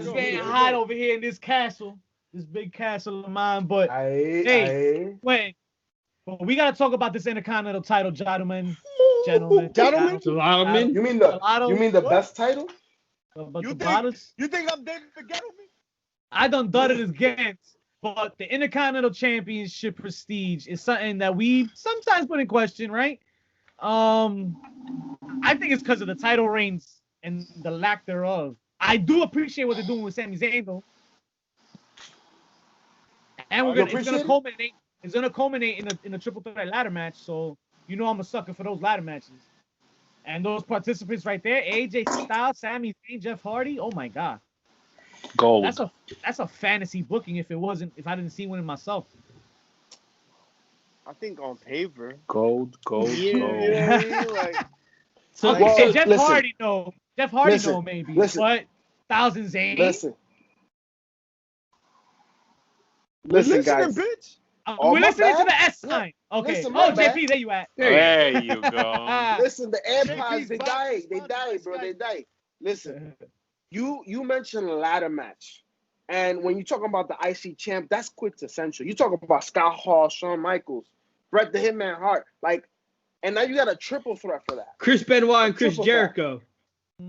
It's getting hot over here in this castle, this big castle of mine. But hey, wait. But we gotta talk about this Intercontinental title, gentlemen. You mean the best title? You think I'm David Gettleman? I done it against. But the Intercontinental Championship prestige is something that we sometimes put in question, right? I think it's because of the title reigns and the lack thereof. I do appreciate what they're doing with Sami Zayn, though. And it's gonna culminate in a triple threat ladder match. So you know I'm a sucker for those ladder matches. And those participants right there, AJ Styles, Sami Zayn, Jeff Hardy. Oh my God. Gold. That's a fantasy booking if I didn't see one in myself. I think on paper. Gold. Jeff Hardy no maybe. But Thousand Zayn. Listen, guys. Bitch. We're listening to the S sign. Okay. Listen, JP, there you at. There you go. Listen, the Empires, they died, bro. They died. Listen, you mentioned a ladder match. And when you talk about the IC champ, that's quintessential. You talk about Scott Hall, Shawn Michaels, Bret the Hitman Hart. And now you got a triple threat for that. Chris Benoit and Chris Jericho.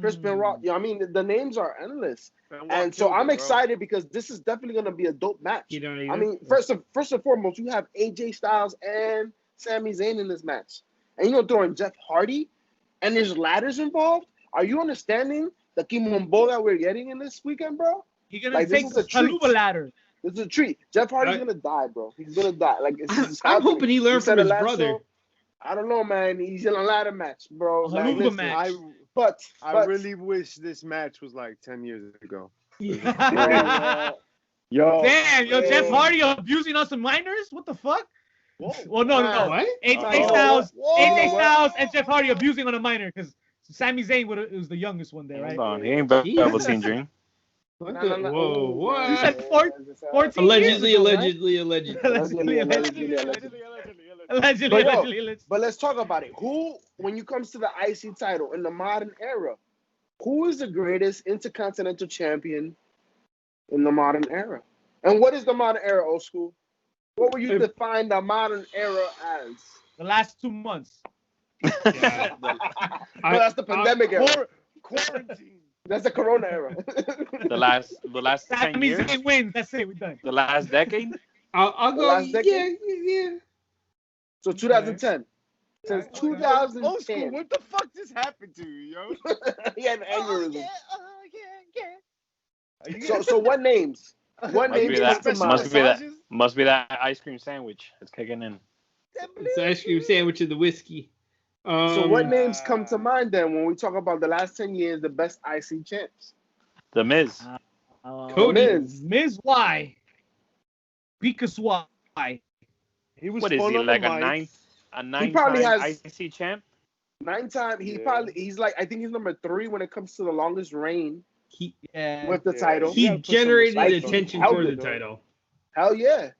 Chris Benoit. Yeah, I mean, the names are endless. And so I'm excited because this is definitely going to be a dope match. I mean, first and foremost, you have AJ Styles and Sami Zayn in this match. And you're throwing Jeff Hardy, and there's ladders involved. Are you understanding the Kimombo that we're getting in this weekend, bro? He's going to take the Chalupa ladder. This is a treat. Jeff Hardy's going to die, bro. He's going to die. I'm hoping he learned from his brother. I don't know, man. He's in a ladder match, bro. Match. I really wish this match was like 10 years ago. Yeah. Damn, Jeff Hardy abusing us some minors? What the fuck? Whoa. Well, no. What? AJ Styles and Jeff Hardy abusing on a minor because Sami Zayn was the youngest one there, right? Hold on, he ain't Velveteen Dream. Whoa, what? You said 14 Allegedly. But let's talk about it. Who, when it comes to the IC title in the modern era, who is the greatest intercontinental champion in the modern era? And what is the modern era, old school? What would you define the modern era as? The last 2 months. That's the pandemic era. Quarantine. That's the Corona era. The last 10 years. Sami Zayn wins. That's it. We're done. The last decade. I'll go. Yeah. So 2010. Since 2010. Old school, what the fuck just happened to you, yo? He had an aneurysm. So what names? What names come to mind? Must be that ice cream sandwich. It's kicking in. It's the ice cream sandwich and the whiskey. So what names come to mind then when we talk about the last 10 years, the best IC champs? The Miz. Cody. Miz, why? Because why? He was what is he, like a nine-time IC champ? 9-time. He's like, I think he's number 3 when it comes to the longest reign with the title. He generated attention for the title. Hell yeah.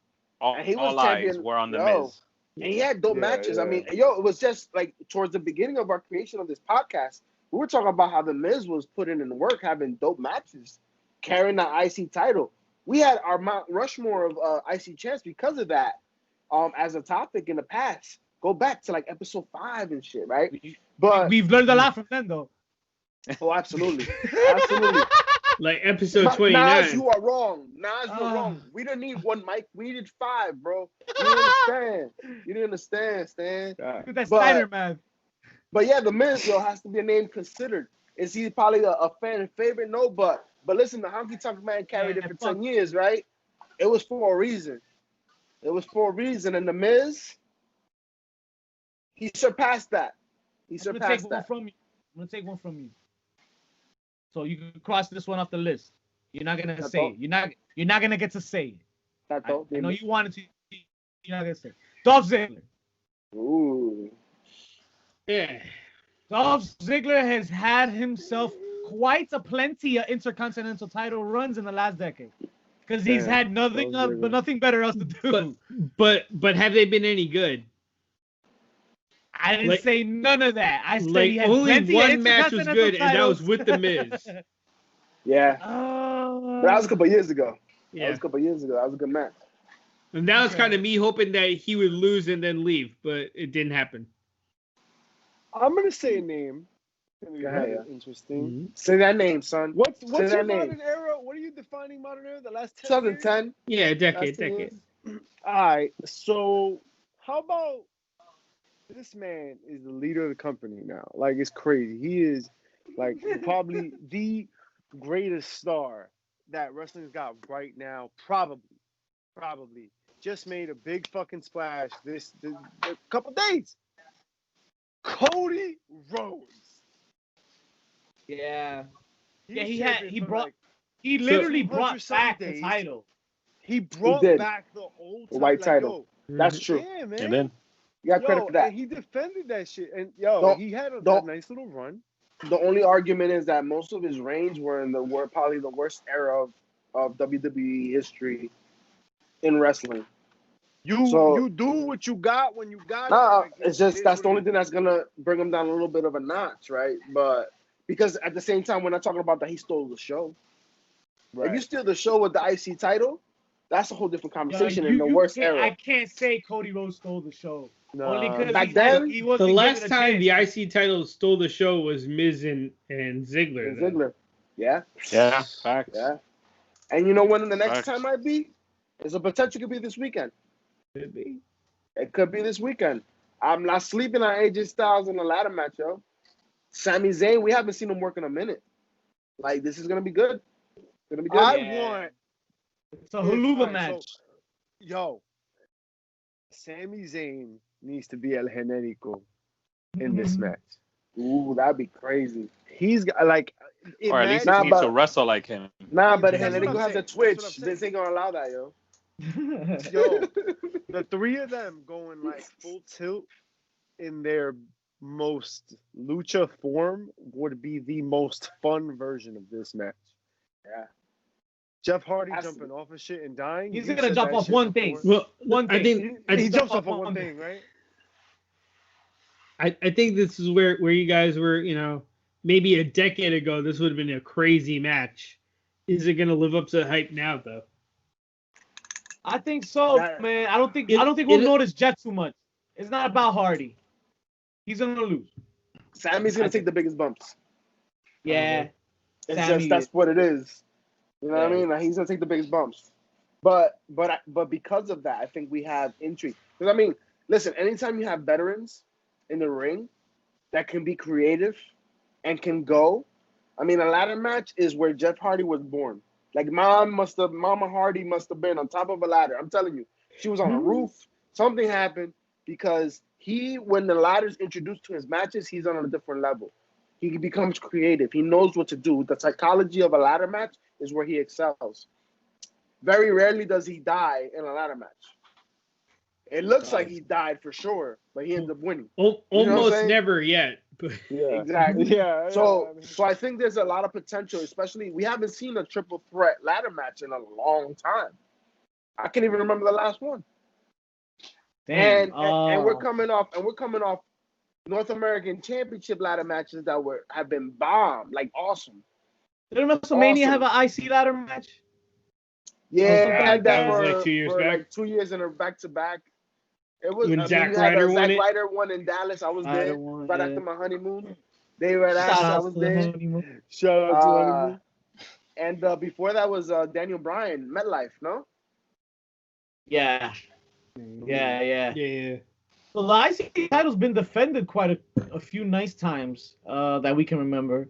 And he was champion. Were on the Miz. And he had dope matches. I mean, it was just like towards the beginning of our creation of this podcast, we were talking about how the Miz was putting in the work, having dope matches, carrying the IC title. We had our Mount Rushmore of IC champs because of that. As a topic in the past, go back to like episode 5 and shit, right? But we've learned a lot from them, though. Oh, absolutely. Like episode 29. Nas, you are wrong. You're wrong. We didn't need 1 mic. We needed 5, bro. You didn't understand, Stan. That's Steiner, man. But yeah, the Miz, has to be a name considered. Is he probably a fan favorite? No, but listen, the Honky Tonk Man carried it for 10 years, right? It was for a reason. And the Miz, he surpassed that. I'm gonna take one from you. So you can cross this one off the list. You're not gonna say it. You're not gonna get to say it. I know you wanted to. You're not gonna say it. Dolph Ziggler. Ooh. Yeah. Dolph Ziggler has had himself quite a plenty of intercontinental title runs in the last decade. Because he's had nothing but nothing better else to do. But have they been any good? I didn't say none of that. I said like he had only plenty one of match was good, and that was with the Miz. Yeah. But that was a couple years ago. Yeah. That was a couple years ago. That was a good match. And that was kind of me hoping that he would lose and then leave, but it didn't happen. I'm gonna say a name. It's gonna be ahead, very interesting. Mm-hmm. Say that name, son. What's Say your that name. modern era? What are you defining modern era? The last 10 years? 2010. Yeah, a decade, Last 10 decade. years. All right. So how about this man is the leader of the company now? Like, it's crazy. He is like probably the greatest star that wrestling's got right now. Probably. Just made a big fucking splash this a couple days. Cody Rhodes. Yeah. He's He champion for, brought like, he literally 200 brought back days. the title. He brought did. back the old The white title. Yo, That's true. yeah, man. And then You got credit for that. And he defended that shit. And he had a nice little run. The only argument is that most of his reigns were in probably the worst era of WWE history in wrestling. You do what you got when you got it. It's just that's the only thing that's gonna bring him down a little bit of a notch, right? But because at the same time, we're not talking about that he stole the show. Right. If you steal the show with the IC title, that's a whole different conversation in the worst era. I can't say Cody Rhodes stole the show. No. Only because back then, he wasn't the last given a time chance. the IC title stole the show was Miz and Ziggler. Ziggler. Yeah. yeah, facts. Yeah. And you know when the next Facts. time might be? There's a potential could be this weekend. Could be. It could be this weekend. I'm not sleeping on AJ Styles in the ladder match, yo. Sami Zayn, we haven't seen him work in a minute. Like, this is gonna be good. It's gonna be good. I want. It's a huluva match. So, Sami Zayn needs to be El Generico in this match. Ooh, that'd be crazy. He's got like, Or at least he needs to wrestle like him. Nah, but That's what Generico I'm has a saying. twitch. That's what I'm This ain't gonna allow that, yo. Yo, the three of them going like full tilt in their most lucha form would be the most fun version of this match. Yeah. Jeff Hardy jumping off of shit and dying. He's You gonna said jump that off shit one before. thing. Well, One thing. He jumps off of one thing, right? I think this is where you guys were, maybe a decade ago, this would have been a crazy match. Is it going to live up to the hype now, though? I think so, man. I don't think we'll notice Jet too much. It's not about Hardy. He's gonna lose. Sammy's gonna take the biggest bumps. Yeah. That's what it is. You know what I mean? Like, he's gonna take the biggest bumps. But because of that, I think we have intrigue. Because I mean, listen, anytime you have veterans in the ring that can be creative and can go, I mean, a ladder match is where Jeff Hardy was born. Like Mama Hardy must have been on top of a ladder. I'm telling you, she was on a roof. Something happened because when the ladder's introduced to his matches, he's on a different level. He becomes creative. He knows what to do. The psychology of a ladder match is where he excels. Very rarely does he die in a ladder match. It looks like he died for sure, but he ends up winning. Almost never yet. Yeah, exactly. Yeah. So I think there's a lot of potential, especially we haven't seen a triple threat ladder match in a long time. I can't even remember the last one. Damn. And we're coming off North American Championship ladder matches that have been bombed, like awesome. Didn't WrestleMania have an IC ladder match? Yeah, they had that was for like 2 years back. like 2 years in a back-to-back. It was When Zack Ryder won it. Ryder won in Dallas. I was there right after my honeymoon. They were at Shout I out was to the there. honeymoon. Shout out to honeymoon. And before that was Daniel Bryan, MetLife, no? Yeah. Yeah. So the IC title's been defended quite a few nice times that we can remember.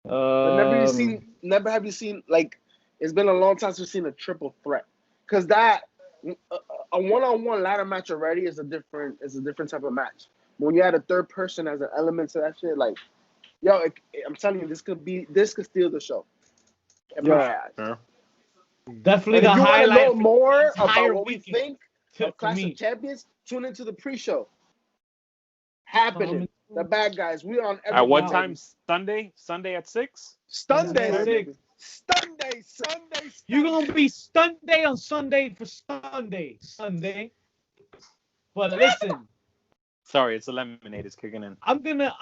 But never have you seen, like, it's been a long time since we've seen a triple threat. Because that a one-on-one ladder match already is a different type of match. When you add a third person as an element to that shit, like, I'm telling you, this could steal the show. Yeah. Definitely And the if you want to highlight know more entire about what we weekend think of Clash me. of Champions, tune into the pre-show. Happening. The bad guys. We on every At what night. time? Sunday at 6? Sunday. You're gonna be Sunday on Sunday for Sunday. But listen, Sorry, it's the lemonade is kicking in. I'm gonna